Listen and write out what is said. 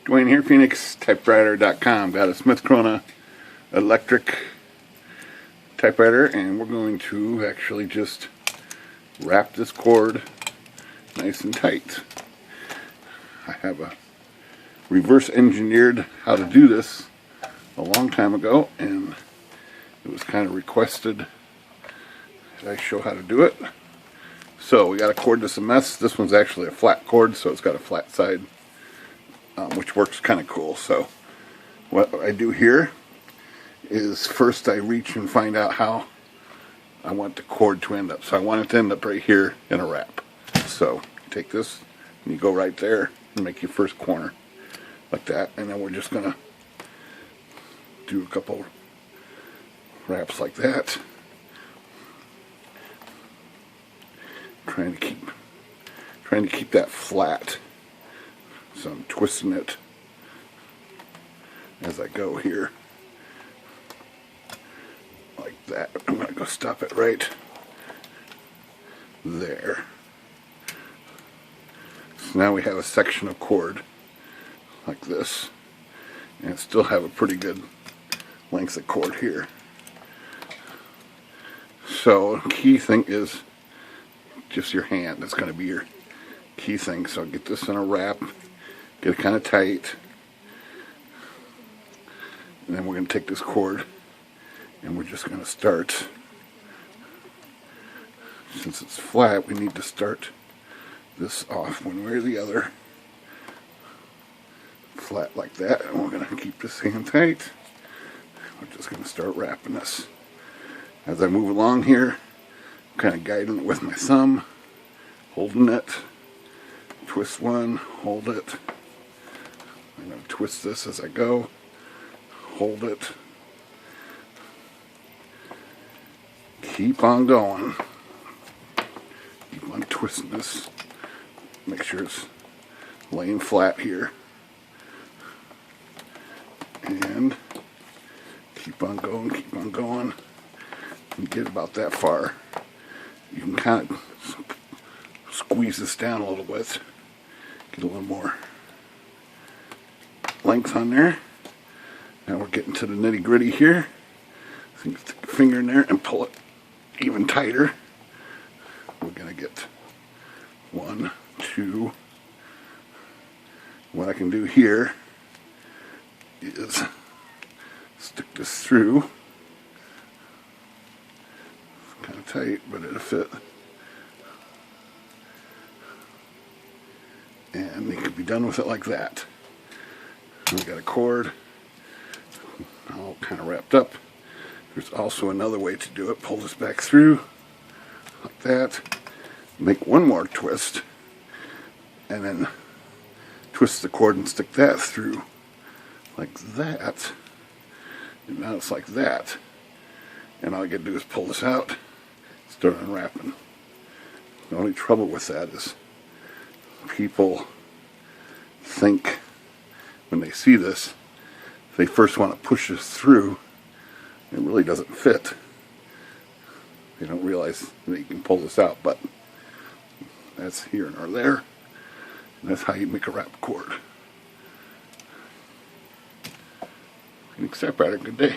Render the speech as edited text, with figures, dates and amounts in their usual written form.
Dwayne here, Phoenix, Typewriter.com. Got a Smith Corona electric typewriter, and we're going to actually just wrap this cord nice and tight. I have a reverse engineered how to do this a long time ago, and it was kind of requested that I show how to do it. So we got to cord this a mess. This one's actually a flat cord, so it's got a flat side, which works kind of cool. So what I do here is first I reach and find out how I want the cord to end up. So I want it to end up right here in a wrap. So you take this and you go right there and make your first corner like that, and then we're just gonna do a couple wraps like that, trying to keep that flat. So I'm twisting it as I go here like that. I'm gonna go stop it right there. So now we have a section of cord like this, and still have a pretty good length of cord here. So key thing is just your hand. That's going to be your key thing. So get this in a wrap, get it kind of tight, and then we're going to take this cord and we're just going to start. Since it's flat, we need to start this off one way or the other, flat like that, and we're going to keep this hand tight. We're just going to start wrapping this. As I move along here, I'm kind of guiding it with my thumb, holding it, twist one, hold it. I'm going to twist this as I go, hold it, keep on going, keep on twisting this, make sure it's laying flat here, and keep on going, and get about that far. You can kind of squeeze this down a little bit, get a little more length on there. Now we're getting to the nitty gritty here. So you can stick your finger in there and pull it even tighter. We're going to get 1, 2. What I can do here is stick this through. It's kind of tight, but it'll fit. And you can be done with it like that. We got a cord all kind of wrapped up. There's also another way to do it. Pull this back through like that. Make one more twist, and then twist the cord and stick that through like that. And now it's like that. And all you gotta do is pull this out, start unwrapping. The only trouble with that is people think when they see this, they first want to push this through. It really doesn't fit. They don't realize that you can pull this out, but that's here or there. And that's how you make a wrap cord. Phoenix Typewriter, good day.